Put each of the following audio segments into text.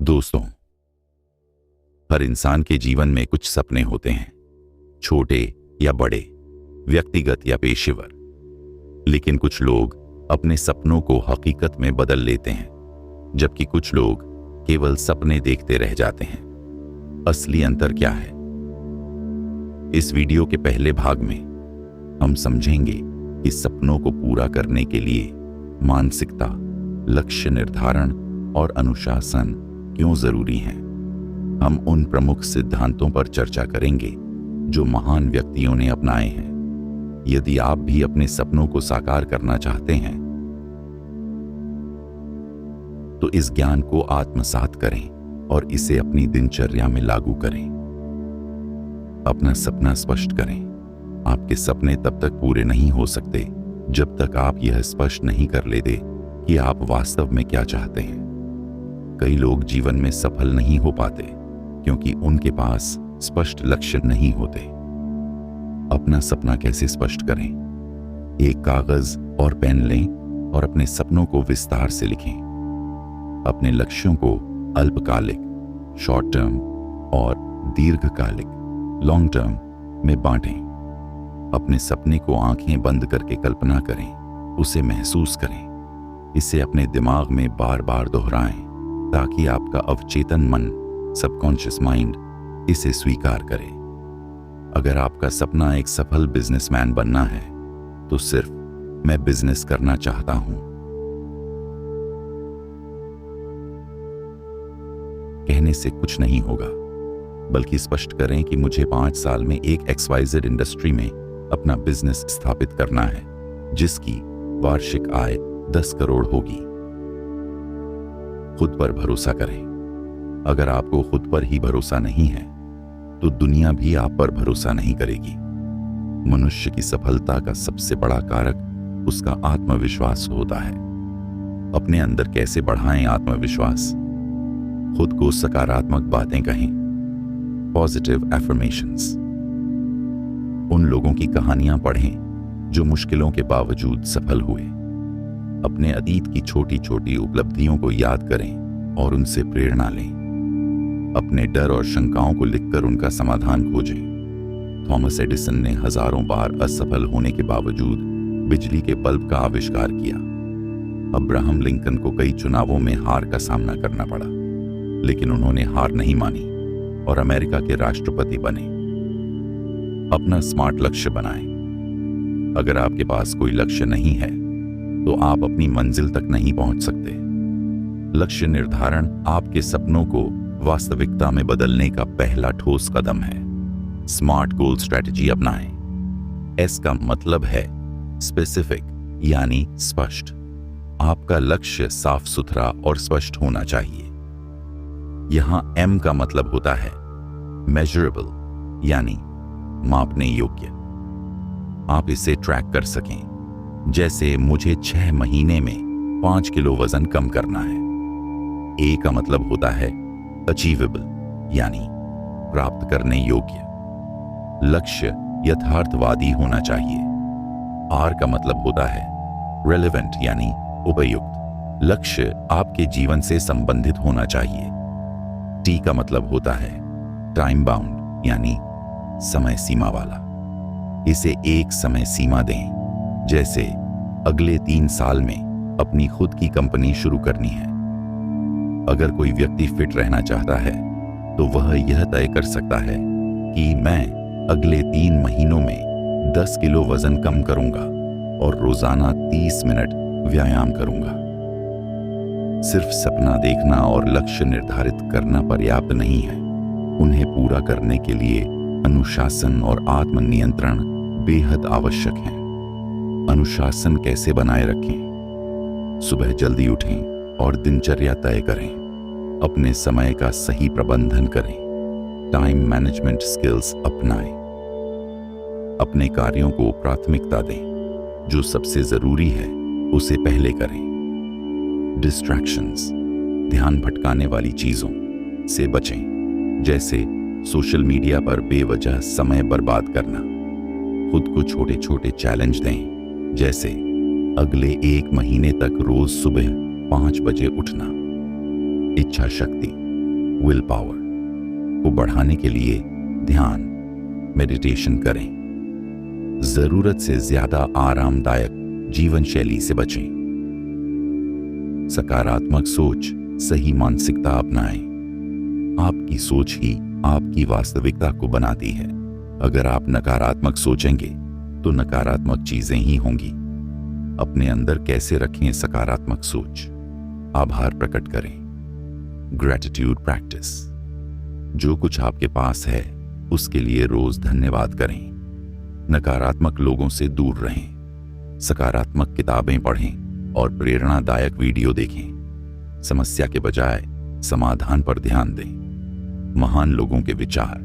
दोस्तों, हर इंसान के जीवन में कुछ सपने होते हैं, छोटे या बड़े, व्यक्तिगत या पेशेवर। लेकिन कुछ लोग अपने सपनों को हकीकत में बदल लेते हैं, जबकि कुछ लोग केवल सपने देखते रह जाते हैं। असली अंतर क्या है? इस वीडियो के पहले भाग में हम समझेंगे कि सपनों को पूरा करने के लिए मानसिकता, लक्ष्य निर्धारण और अनुशासन क्यों जरूरी हैं। हम उन प्रमुख सिद्धांतों पर चर्चा करेंगे जो महान व्यक्तियों ने अपनाए हैं। यदि आप भी अपने सपनों को साकार करना चाहते हैं तो इस ज्ञान को आत्मसात करें और इसे अपनी दिनचर्या में लागू करें। अपना सपना स्पष्ट करें। आपके सपने तब तक पूरे नहीं हो सकते जब तक आप यह स्पष्ट नहीं कर लेते कि आप वास्तव में क्या चाहते हैं। कई लोग जीवन में सफल नहीं हो पाते क्योंकि उनके पास स्पष्ट लक्ष्य नहीं होते। अपना सपना कैसे स्पष्ट करें? एक कागज और पेन लें और अपने सपनों को विस्तार से लिखें। अपने लक्ष्यों को अल्पकालिक, शॉर्ट टर्म और दीर्घकालिक, लॉन्ग टर्म में बांटें। अपने सपने को आंखें बंद करके कल्पना करें, उसे महसूस करें। इसे अपने दिमाग में बार बार दोहराएं ताकि आपका अवचेतन मन, सबकॉन्शियस माइंड इसे स्वीकार करे। अगर आपका सपना एक सफल बिजनेसमैन बनना है तो सिर्फ मैं बिजनेस करना चाहता हूं कहने से कुछ नहीं होगा, बल्कि स्पष्ट करें कि मुझे 5 साल में एक XYZ इंडस्ट्री में अपना बिजनेस स्थापित करना है जिसकी वार्षिक आय 10 करोड़ होगी। खुद पर भरोसा करें। अगर आपको खुद पर ही भरोसा नहीं है तो दुनिया भी आप पर भरोसा नहीं करेगी। मनुष्य की सफलता का सबसे बड़ा कारक उसका आत्मविश्वास होता है। अपने अंदर कैसे बढ़ाएं आत्मविश्वास? खुद को सकारात्मक बातें कहें, पॉजिटिव एफर्मेशंस। उन लोगों की कहानियां पढ़ें जो मुश्किलों के बावजूद सफल हुए। अपने अतीत की छोटी छोटी उपलब्धियों को याद करें और उनसे प्रेरणा लें। अपने डर और शंकाओं को लिखकर उनका समाधान खोजें। थॉमस एडिसन ने हजारों बार असफल होने के बावजूद बिजली के बल्ब का आविष्कार किया। अब्राहम लिंकन को कई चुनावों में हार का सामना करना पड़ा, लेकिन उन्होंने हार नहीं मानी और अमेरिका के राष्ट्रपति बने। अपना स्मार्ट लक्ष्य बनाएं। अगर आपके पास कोई लक्ष्य नहीं है तो आप अपनी मंजिल तक नहीं पहुंच सकते। लक्ष्य निर्धारण आपके सपनों को वास्तविकता में बदलने का पहला ठोस कदम है। स्मार्ट गोल स्ट्रेटजी अपनाएं। एस का मतलब है स्पेसिफिक, यानी स्पष्ट। आपका लक्ष्य साफ सुथरा और स्पष्ट होना चाहिए। यहां एम का मतलब होता है मेजरेबल, यानी मापने योग्य। आप इसे ट्रैक कर सकें। जैसे मुझे 6 महीने में 5 किलो वजन कम करना है। ए का मतलब होता है अचीवेबल, यानी प्राप्त करने योग्य। लक्ष्य यथार्थवादी होना चाहिए। आर का मतलब होता है रेलेवेंट, यानी उपयुक्त। लक्ष्य आपके जीवन से संबंधित होना चाहिए। टी का मतलब होता है टाइम बाउंड, यानी समय सीमा वाला। इसे एक समय सीमा दें, जैसे अगले 3 साल में अपनी खुद की कंपनी शुरू करनी है। अगर कोई व्यक्ति फिट रहना चाहता है तो वह यह तय कर सकता है कि मैं अगले 3 महीनों में 10 किलो वजन कम करूंगा और रोजाना 30 मिनट व्यायाम करूंगा। सिर्फ सपना देखना और लक्ष्य निर्धारित करना पर्याप्त नहीं है। उन्हें पूरा करने के लिए अनुशासन और आत्मनियंत्रण बेहद आवश्यक है। अनुशासन कैसे बनाए रखें? सुबह जल्दी उठें और दिनचर्या तय करें। अपने समय का सही प्रबंधन करें। टाइम मैनेजमेंट स्किल्स अपनाएं। अपने कार्यों को प्राथमिकता दें। जो सबसे जरूरी है उसे पहले करें। डिस्ट्रैक्शंस, ध्यान भटकाने वाली चीजों से बचें, जैसे सोशल मीडिया पर बेवजह समय बर्बाद करना। खुद को छोटे छोटे चैलेंज दें, जैसे अगले 1 महीने तक रोज सुबह 5 बजे उठना। इच्छा शक्ति, विल पावर को बढ़ाने के लिए ध्यान, मेडिटेशन करें। जरूरत से ज्यादा आरामदायक जीवन शैली से बचें। सकारात्मक सोच, सही मानसिकता अपनाएं। आपकी सोच ही आपकी वास्तविकता को बनाती है। अगर आप नकारात्मक सोचेंगे तो नकारात्मक चीजें ही होंगी। अपने अंदर कैसे रखें सकारात्मक सोच? आभार प्रकट करें। Gratitude practice. जो कुछ आपके पास है उसके लिए रोज धन्यवाद करें। नकारात्मक लोगों से दूर रहें। सकारात्मक किताबें पढ़ें और प्रेरणादायक वीडियो देखें। समस्या के बजाय समाधान पर ध्यान दें। महान लोगों के विचार,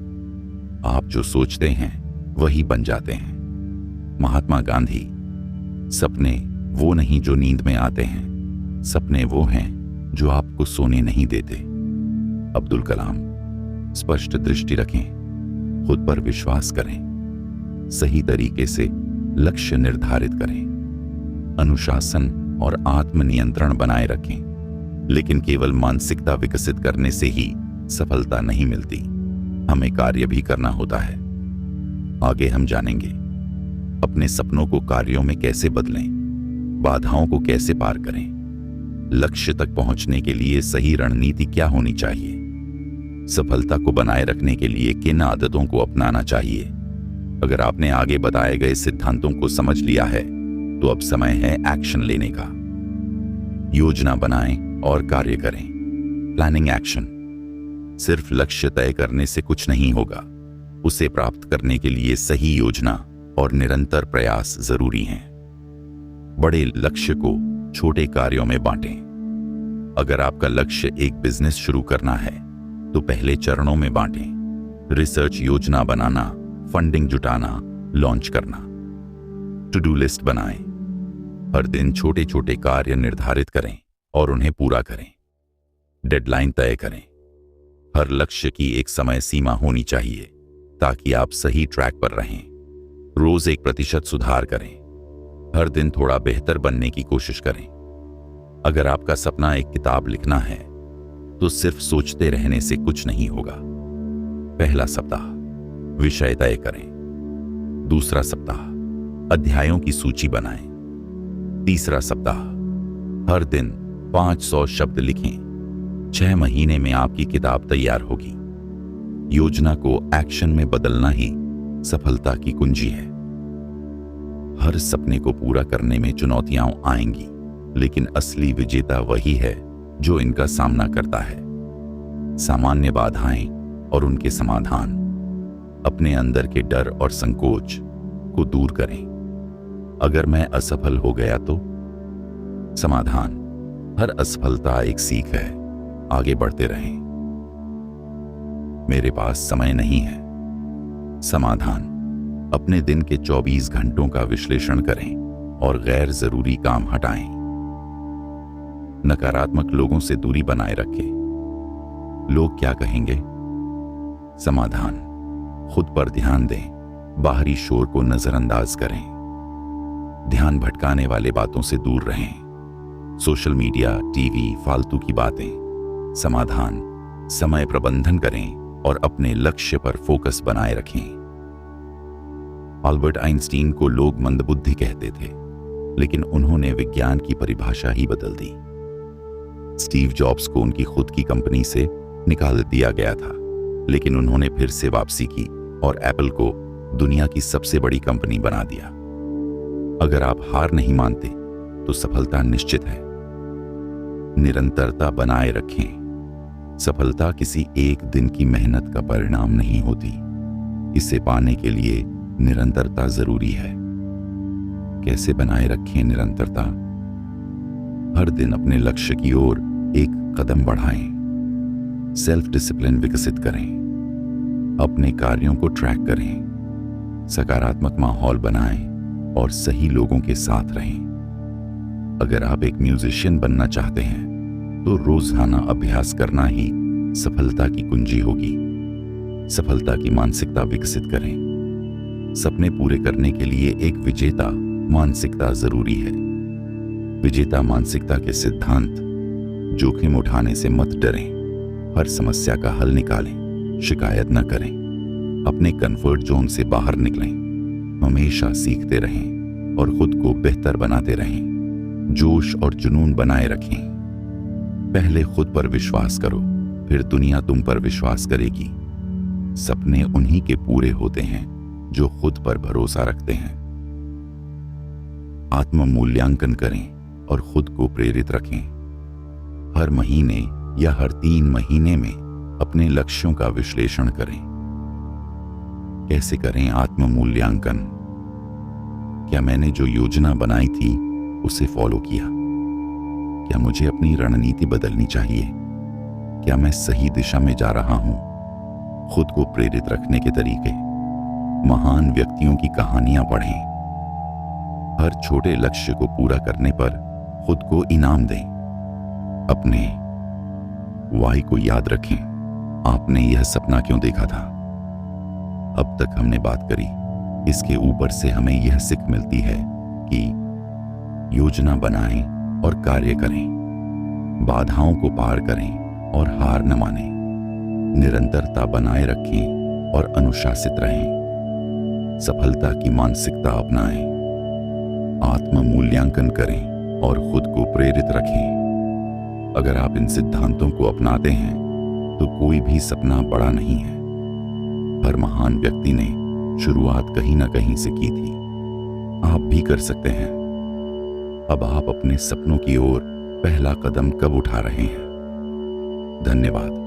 आप जो सोचते हैं वही बन जाते हैं। महात्मा गांधी। सपने वो नहीं जो नींद में आते हैं, सपने वो हैं जो आपको सोने नहीं देते। अब्दुल कलाम। स्पष्ट दृष्टि रखें, खुद पर विश्वास करें, सही तरीके से लक्ष्य निर्धारित करें, अनुशासन और आत्मनियंत्रण बनाए रखें। लेकिन केवल मानसिकता विकसित करने से ही सफलता नहीं मिलती, हमें कार्य भी करना होता है। आगे हम जानेंगे अपने सपनों को कार्यों में कैसे बदलें, बाधाओं को कैसे पार करें, लक्ष्य तक पहुंचने के लिए सही रणनीति क्या होनी चाहिए, सफलता को बनाए रखने के लिए किन आदतों को अपनाना चाहिए। अगर आपने आगे बताए गए सिद्धांतों को समझ लिया है तो अब समय है एक्शन लेने का। योजना बनाएं और कार्य करें। Planning action. सिर्फ लक्ष्य तय करने से कुछ नहीं होगा, उसे प्राप्त करने के लिए सही योजना और निरंतर प्रयास जरूरी हैं। बड़े लक्ष्य को छोटे कार्यों में बांटें। अगर आपका लक्ष्य एक बिजनेस शुरू करना है तो पहले चरणों में बांटें। रिसर्च, योजना बनाना, फंडिंग जुटाना, लॉन्च करना। टू डू लिस्ट बनाएं। हर दिन छोटे छोटे कार्य निर्धारित करें और उन्हें पूरा करें। डेडलाइन तय करें। हर लक्ष्य की एक समय सीमा होनी चाहिए ताकि आप सही ट्रैक पर रहें। रोज 1% सुधार करें। हर दिन थोड़ा बेहतर बनने की कोशिश करें। अगर आपका सपना एक किताब लिखना है तो सिर्फ सोचते रहने से कुछ नहीं होगा। पहला सप्ताह विषय तय करें। दूसरा सप्ताह अध्यायों की सूची बनाएं। तीसरा सप्ताह हर दिन 500 शब्द लिखें। 6 महीने में आपकी किताब तैयार होगी। योजना को एक्शन में बदलना ही सफलता की कुंजी है। हर सपने को पूरा करने में चुनौतियां आएंगी, लेकिन असली विजेता वही है जो इनका सामना करता है। सामान्य बाधाएं और उनके समाधान। अपने अंदर के डर और संकोच को दूर करें। अगर मैं असफल हो गया तो? समाधान। हर असफलता एक सीख है, आगे बढ़ते रहें। मेरे पास समय नहीं है। समाधान। अपने दिन के 24 घंटों का विश्लेषण करें और गैर जरूरी काम हटाएं। नकारात्मक लोगों से दूरी बनाए रखें। लोग क्या कहेंगे? समाधान। खुद पर ध्यान दें, बाहरी शोर को नजरअंदाज करें। ध्यान भटकाने वाले बातों से दूर रहें। सोशल मीडिया, टीवी, फालतू की बातें। समाधान। समय प्रबंधन करें और अपने लक्ष्य पर फोकस बनाए रखें। अल्बर्ट आइंस्टीन को लोग मंदबुद्धि कहते थे, लेकिन उन्होंने विज्ञान की परिभाषा ही बदल दी। स्टीव जॉब्स को उनकी खुद की कंपनी से निकाल दिया गया था, लेकिन उन्होंने फिर से वापसी की और एप्पल को दुनिया की सबसे बड़ी कंपनी बना दिया। अगर आप हार नहीं मानते तो सफलता निश्चित है। निरंतरता बनाए रखें। सफलता किसी एक दिन की मेहनत का परिणाम नहीं होती। इसे पाने के लिए निरंतरता जरूरी है। कैसे बनाए रखें निरंतरता? हर दिन अपने लक्ष्य की ओर एक कदम बढ़ाएं। सेल्फ डिसिप्लिन विकसित करें। अपने कार्यों को ट्रैक करें। सकारात्मक माहौल बनाएं और सही लोगों के साथ रहें। अगर आप एक म्यूजिशियन बनना चाहते हैं तो रोजाना अभ्यास करना ही सफलता की कुंजी होगी। सफलता की मानसिकता विकसित करें। सपने पूरे करने के लिए एक विजेता मानसिकता जरूरी है। विजेता मानसिकता के सिद्धांत। जोखिम उठाने से मत डरें, हर समस्या का हल निकालें, शिकायत न करें, अपने कंफर्ट जोन से बाहर निकलें, हमेशा सीखते रहें और खुद को बेहतर बनाते रहें। जोश और जुनून बनाए रखें। पहले खुद पर विश्वास करो, फिर दुनिया तुम पर विश्वास करेगी। सपने उन्हीं के पूरे होते हैं जो खुद पर भरोसा रखते हैं। आत्म मूल्यांकन करें और खुद को प्रेरित रखें। हर महीने या हर 3 महीने में अपने लक्ष्यों का विश्लेषण करें। कैसे करें आत्म मूल्यांकन? क्या मैंने जो योजना बनाई थी उसे फॉलो किया? क्या मुझे अपनी रणनीति बदलनी चाहिए? क्या मैं सही दिशा में जा रहा हूं? खुद को प्रेरित रखने के तरीके। महान व्यक्तियों की कहानियां पढ़ें। हर छोटे लक्ष्य को पूरा करने पर खुद को इनाम दें। अपने वाई को याद रखें। आपने यह सपना क्यों देखा था? अब तक हमने बात करी, इसके ऊपर से हमें यह सीख मिलती है कि योजना बनाएं और कार्य करें, बाधाओं को पार करें और हार न मानें, निरंतरता बनाए रखें और अनुशासित रहें, सफलता की मानसिकता अपनाएं, आत्म मूल्यांकन करें और खुद को प्रेरित रखें। अगर आप इन सिद्धांतों को अपनाते हैं तो कोई भी सपना बड़ा नहीं है। हर महान व्यक्ति ने शुरुआत कहीं ना कहीं से की थी। आप भी कर सकते हैं। अब आप अपने सपनों की ओर पहला कदम कब उठा रहे हैं? धन्यवाद।